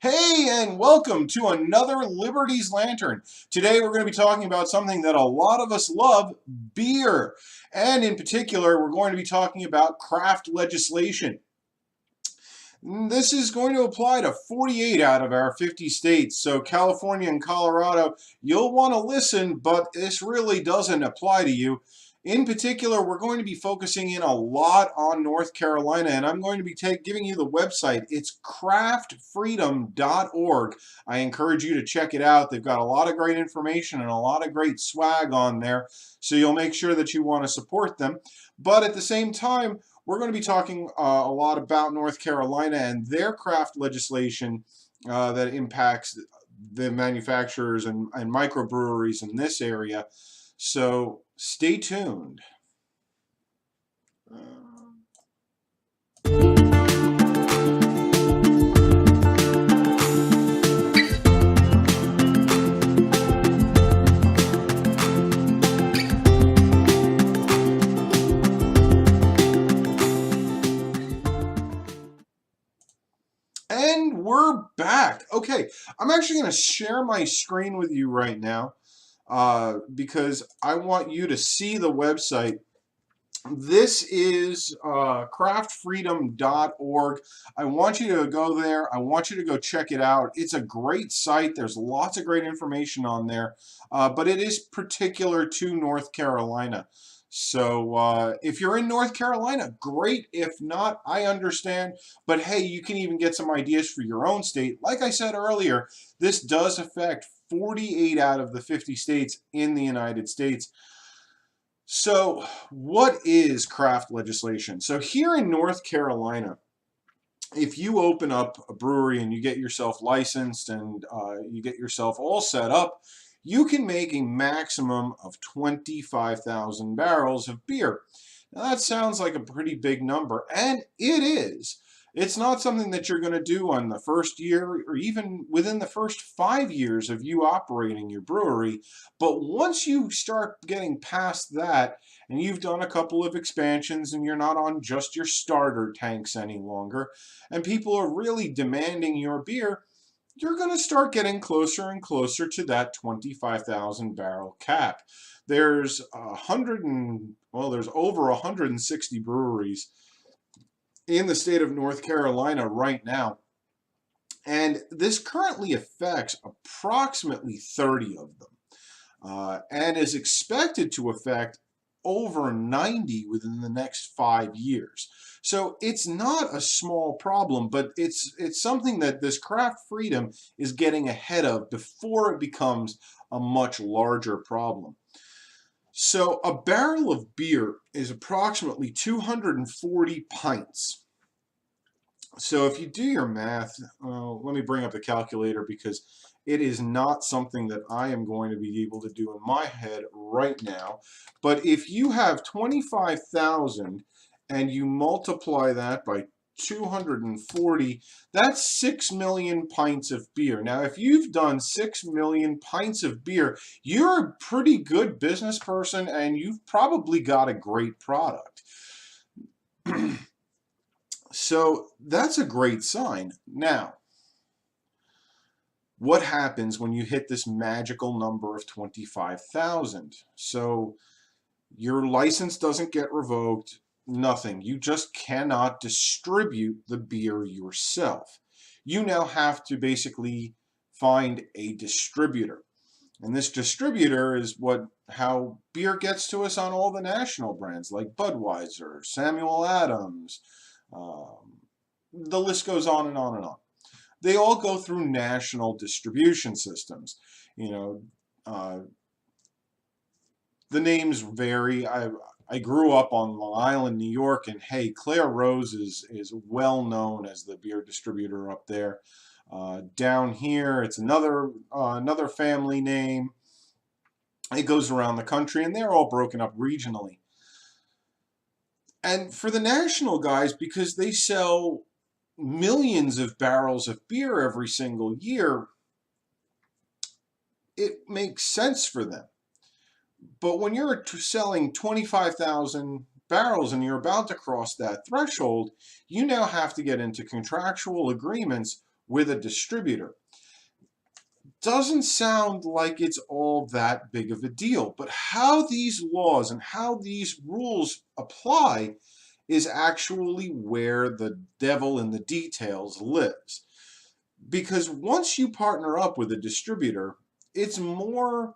Hey, and welcome to another Liberty's Lantern. Today we're going to be talking about something that a lot of us love, beer. And in particular, we're going to be talking about craft legislation. This is going to apply to 48 out of our 50 states. So California and Colorado, you'll want to listen, but this really doesn't apply to you. In particular, we're going to be focusing in a lot on North Carolina, and I'm going to be giving you the website. It's craftfreedom.org. I encourage you to check it out. They've got a lot of great information and a lot of great swag on there, so you'll make sure that you want to support them. But at the same time, we're going to be talking a lot about North Carolina and their craft legislation that impacts the manufacturers and microbreweries in this area. So stay tuned. And we're back. Okay, I'm actually going to share my screen with you right now because I want you to see the website. This is craftfreedom.org. I want you to go there. I want you to go check it out. It's a great site. There's lots of great information on there, but it is particular to North Carolina. So if you're in North Carolina, great. If not, I understand. But hey, you can even get some ideas for your own state. Like I said earlier, this does affect 48 out of the 50 states in the United States. So what is craft legislation? So here in North Carolina, if you open up a brewery and you get yourself licensed and you get yourself all set up, you can make a maximum of 25,000 barrels of beer. Now that sounds like a pretty big number, and it is. It's not something that you're going to do on the first year or even within the first 5 years of you operating your brewery. But once you start getting past that and you've done a couple of expansions and you're not on just your starter tanks any longer and people are really demanding your beer, you're going to start getting closer and closer to that 25,000 barrel cap. There's there's over 160 breweries in the state of North Carolina right now. And this currently affects approximately 30 of them and is expected to affect over 90 within the next 5 years. So it's not a small problem, but it's something that this craft freedom is getting ahead of before it becomes a much larger problem. So a barrel of beer is approximately 240 pints. So if you do your math, let me bring up the calculator because it is not something that I am going to be able to do in my head right now. But if you have 25,000 and you multiply that by 240, that's 6 million pints of beer. Now, if you've done 6 million pints of beer, you're a pretty good business person and you've probably got a great product. So that's a great sign. Now, what happens when you hit this magical number of 25,000? So your license doesn't get revoked, nothing. You just cannot distribute the beer yourself. You now have to basically find a distributor. And this distributor is how beer gets to us on all the national brands like Budweiser, Samuel Adams. The list goes on and on and on. They all go through national distribution systems. You know, the names vary. I grew up on Long Island, New York, and hey, Claire Rose is well known as the beer distributor up there. Down here, it's another family name. It goes around the country, and they're all broken up regionally. And for the national guys, because they sell millions of barrels of beer every single year, it makes sense for them. But when you're selling 25,000 barrels and you're about to cross that threshold, you now have to get into contractual agreements with a distributor. Doesn't sound like it's all that big of a deal, but how these laws and how these rules apply is actually where the devil in the details lives. Because once you partner up with a distributor, it's more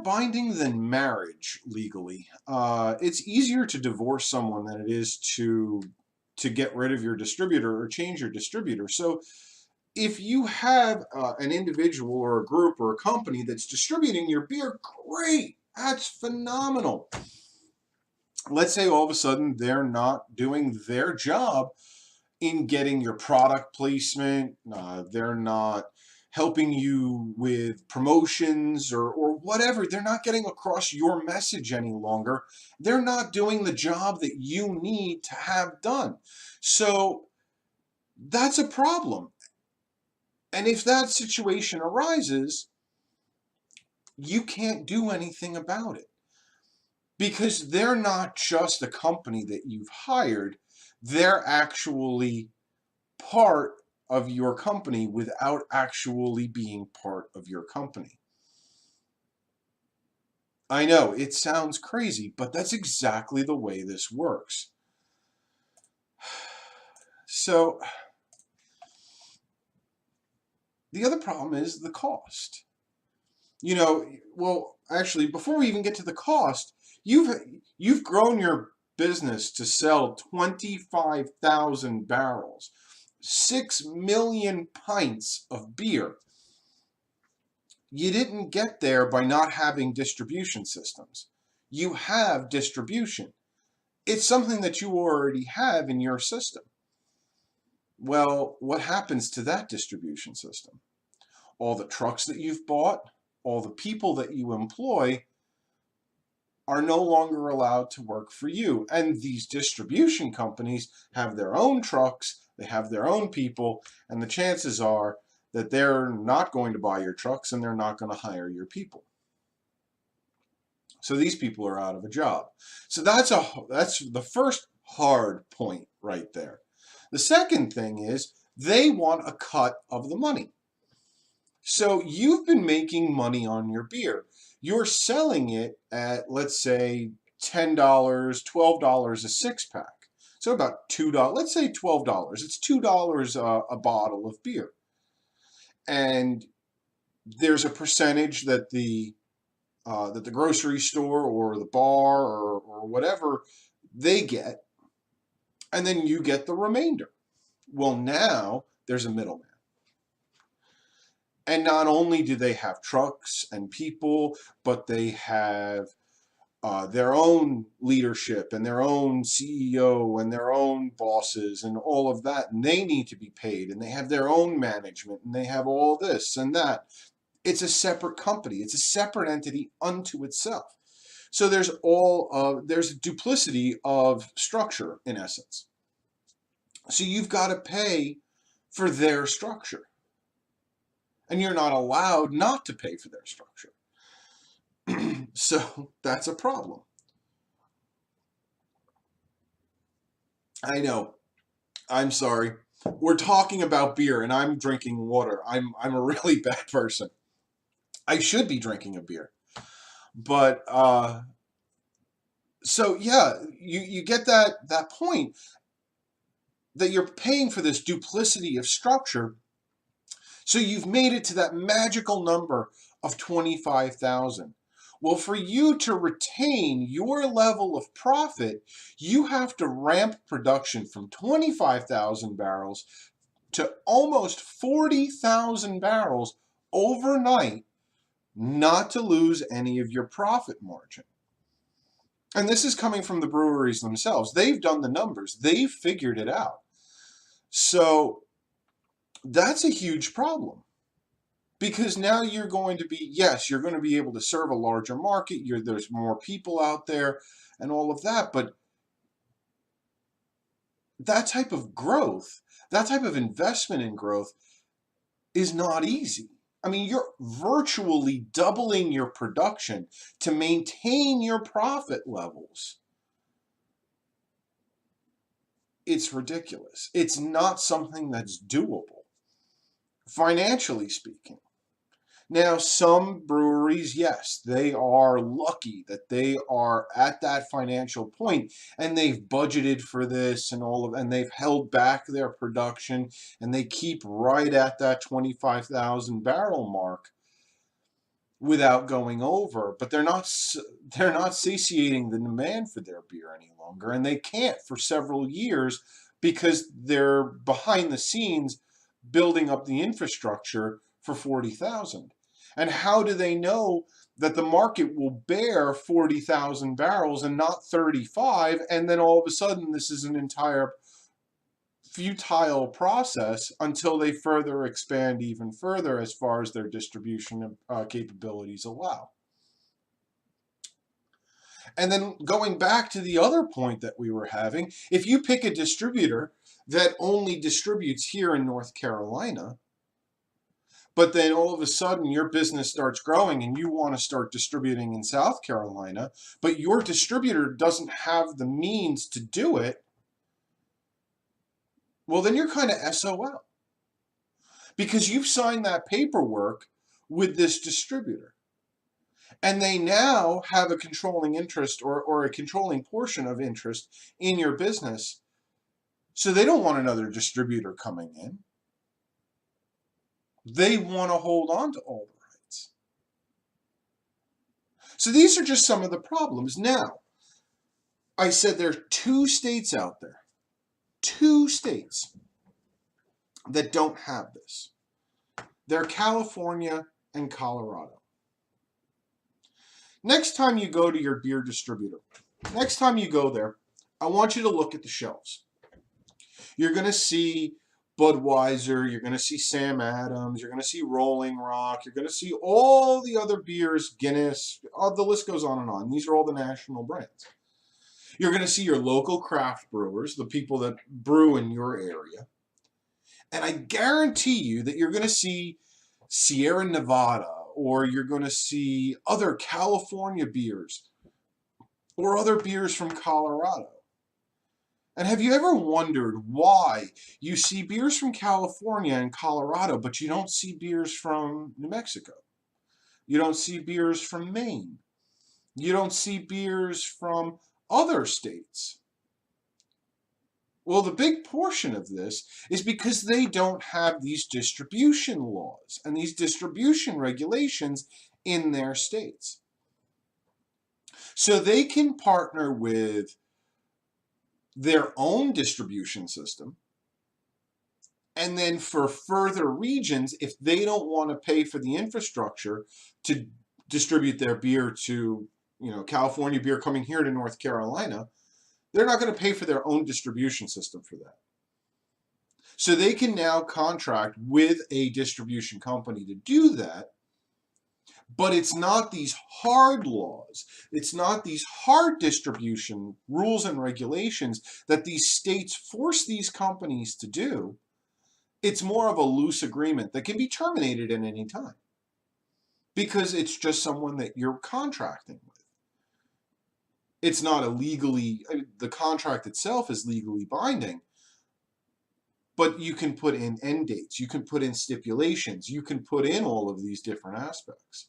binding than marriage legally. It's easier to divorce someone than it is to get rid of your distributor or change your distributor. So if you have an individual or a group or a company that's distributing your beer, great, that's phenomenal. Let's say all of a sudden they're not doing their job in getting your product placement, they're not helping you with promotions or whatever. They're not getting across your message any longer. They're not doing the job that you need to have done. So that's a problem. And if that situation arises, you can't do anything about it because they're not just a company that you've hired. They're actually part of your company without actually being part of your company. I know it sounds crazy, but that's exactly the way this works. So the other problem is the cost. Well, actually, before we even get to the cost, you've grown your business to sell 25,000 barrels, 6 million pints of beer. You didn't get there by not having distribution systems. You have distribution. It's something that you already have in your system. Well, what happens to that distribution system? All the trucks that you've bought, all the people that you employ are no longer allowed to work for you. And these distribution companies have their own trucks, they have their own people, and the chances are that they're not going to buy your trucks and they're not going to hire your people. So these people are out of a job. So that's the first hard point right there. The second thing is they want a cut of the money. So you've been making money on your beer. You're selling it at, let's say, $10, $12 a six pack. So about $2, let's say $12. It's $2 a bottle of beer. And there's a percentage that the grocery store or the bar or whatever they get, and then you get the remainder. Well, now there's a middleman. And not only do they have trucks and people, but they have their own leadership and their own CEO and their own bosses and all of that. And they need to be paid, and they have their own management, and they have all this and that. It's a separate company. It's a separate entity unto itself. So there's a duplicity of structure in essence. So you've got to pay for their structure. And you're not allowed not to pay for their structure. So that's a problem. I know. I'm sorry. We're talking about beer and I'm drinking water. I'm a really bad person. I should be drinking a beer. But so yeah, you get that point that you're paying for this duplicity of structure. So you've made it to that magical number of 25,000. Well, for you to retain your level of profit, you have to ramp production from 25,000 barrels to almost 40,000 barrels overnight, not to lose any of your profit margin. And this is coming from the breweries themselves. They've done the numbers. They've figured it out. So that's a huge problem. Because now you're going to be, yes, you're going to be able to serve a larger market. There's more people out there and all of that. But that type of growth, that type of investment in growth is not easy. I mean, you're virtually doubling your production to maintain your profit levels. it's ridiculous. It's not something that's doable, financially speaking. Now, some breweries, yes, they are lucky that they are at that financial point and they've budgeted for this and they've held back their production and they keep right at that 25,000 barrel mark without going over, but they're not satiating the demand for their beer any longer, and they can't for several years because they're behind the scenes building up the infrastructure for 40,000. And how do they know that the market will bear 40,000 barrels and not 35, and then all of a sudden this is an entire futile process until they further expand even further as far as their distribution capabilities allow. And then going back to the other point that we were having, if you pick a distributor that only distributes here in North Carolina, but then all of a sudden your business starts growing and you want to start distributing in South Carolina, but your distributor doesn't have the means to do it, well, then you're kind of SOL because you've signed that paperwork with this distributor. And they now have a controlling interest or a controlling portion of interest in your business. So they don't want another distributor coming in. They want to hold on to all the rights. So these are just some of the problems. Now, I said there are 2 states out there, 2 states that don't have this. They're California and Colorado. Next time you go to your beer distributor, next time you go there, I want you to look at the shelves. You're going to see Budweiser, you're going to see Sam Adams, you're going to see Rolling Rock, you're going to see all the other beers, Guinness, the list goes on and on. These are all the national brands. You're going to see your local craft brewers, the people that brew in your area. And I guarantee you that you're going to see Sierra Nevada, or you're going to see other California beers, or other beers from Colorado. And have you ever wondered why you see beers from California and Colorado, but you don't see beers from New Mexico? You don't see beers from Maine. You don't see beers from other states. Well, the big portion of this is because they don't have these distribution laws and these distribution regulations in their states. So they can partner with their own distribution system, and then for further regions, if they don't want to pay for the infrastructure to distribute their beer to, California beer coming here to North Carolina, they're not going to pay for their own distribution system for that. So they can now contract with a distribution company to do that, but it's not these hard laws, it's not these hard distribution rules and regulations that these states force these companies to do. It's more of a loose agreement that can be terminated at any time because it's just someone that you're contracting with. It's not the contract itself is legally binding, but you can put in end dates, you can put in stipulations, you can put in all of these different aspects.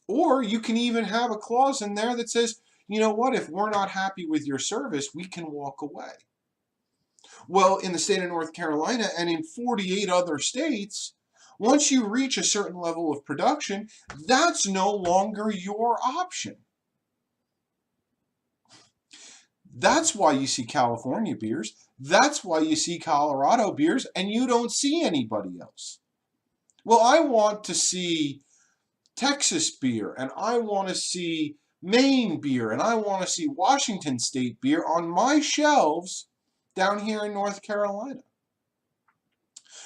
Or you can even have a clause in there that says, you know what, if we're not happy with your service, we can walk away. Well, in the state of North Carolina and in 48 other states, once you reach a certain level of production, that's no longer your option. That's why you see California beers. That's why you see Colorado beers, and you don't see anybody else. Well, I want to see Texas beer, and I want to see Maine beer, and I want to see Washington State beer on my shelves down here in North Carolina.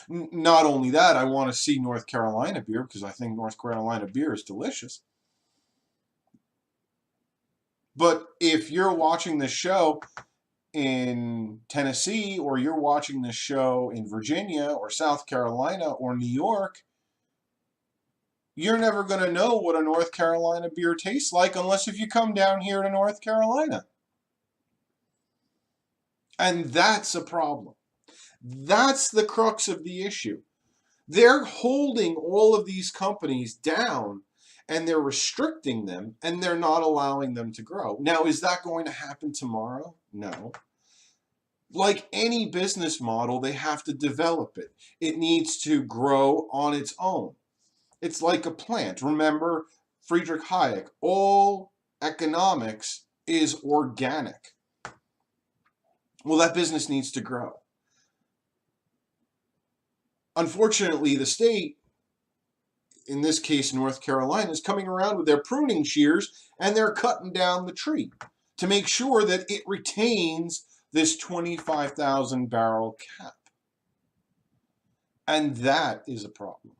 Not only that, I want to see North Carolina beer because I think North Carolina beer is delicious. But if you're watching this show in Tennessee, or you're watching this show in Virginia or South Carolina or New York, you're never going to know what a North Carolina beer tastes like unless if you come down here to North Carolina. And that's a problem. That's the crux of the issue. They're holding all of these companies down and they're restricting them and they're not allowing them to grow. Now, is that going to happen tomorrow? No. Like any business model, they have to develop it. It needs to grow on its own. It's like a plant. Remember Friedrich Hayek, all economics is organic. Well, that business needs to grow. Unfortunately, the state, in this case North Carolina, is coming around with their pruning shears and they're cutting down the tree to make sure that it retains this 25,000 barrel cap. And that is a problem.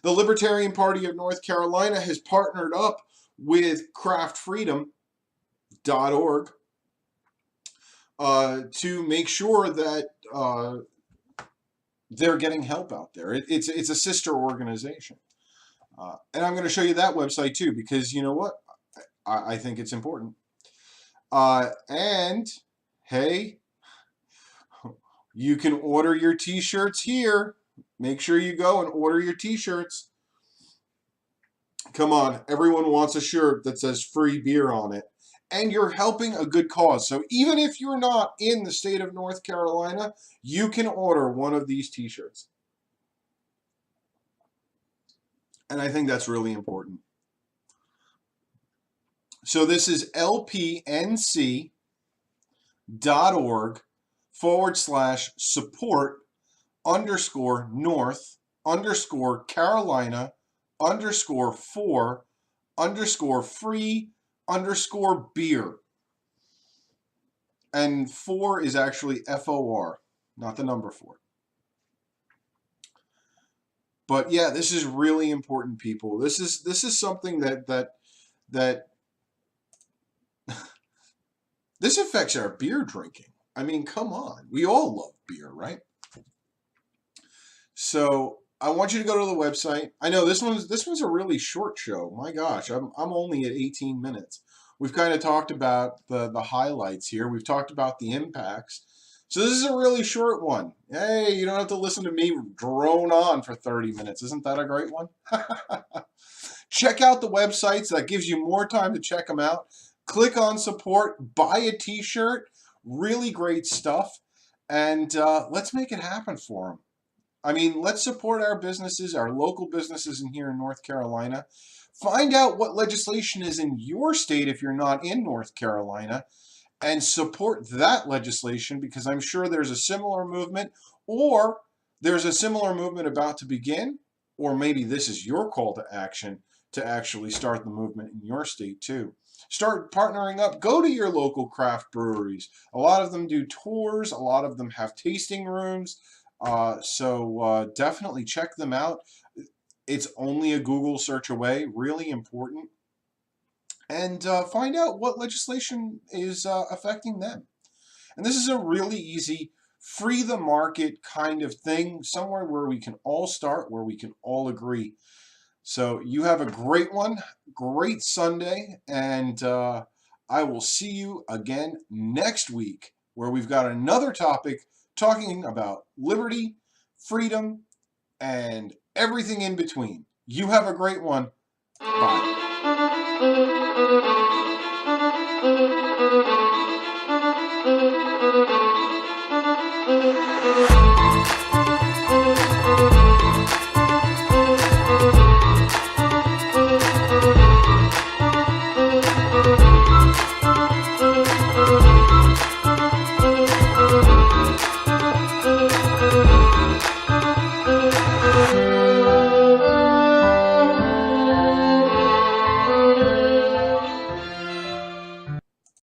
The Libertarian Party of North Carolina has partnered up with craftfreedom.org to make sure that they're getting help out there. It's a sister organization. And I'm going to show you that website too, because you know what? I think it's important. And hey, you can order your t-shirts here. Make sure you go and order your t-shirts. Come on, everyone wants a shirt that says free beer on it. And you're helping a good cause. So even if you're not in the state of North Carolina, you can order one of these t-shirts. And I think that's really important. So this is lpnc.org/support_north_Carolina_4_free_beer. And 4 is actually FOR, not the number 4. But yeah, this is really important, people. This is something that this affects our beer drinking. I mean, come on. We all love beer, right? So I want you to go to the website. I know this one's a really short show. My gosh, I'm only at 18 minutes. We've kind of talked about the highlights here. We've talked about the impacts. So this is a really short one. Hey, you don't have to listen to me drone on for 30 minutes. Isn't that a great one? Check out the websites. That gives you more time to check them out. Click on support. Buy a t-shirt. Really great stuff. And let's make it happen for them. I mean, let's support our businesses, our local businesses in here in North Carolina. Find out what legislation is in your state if you're not in North Carolina, and support that legislation, because I'm sure there's a similar movement, or there's a similar movement about to begin, or maybe this is your call to action to actually start the movement in your state too. Start partnering up. Go to your local craft breweries. A lot of them do tours. A lot of them have tasting rooms. So definitely check them out. It's only a Google search away. Really important. And find out what legislation is affecting them. And this is a really easy, free the market kind of thing, somewhere where we can all start, where we can all agree. So you have a great one, great Sunday, and I will see you again next week, where we've got another topic talking about liberty, freedom, and everything in between. You have a great one. Bye.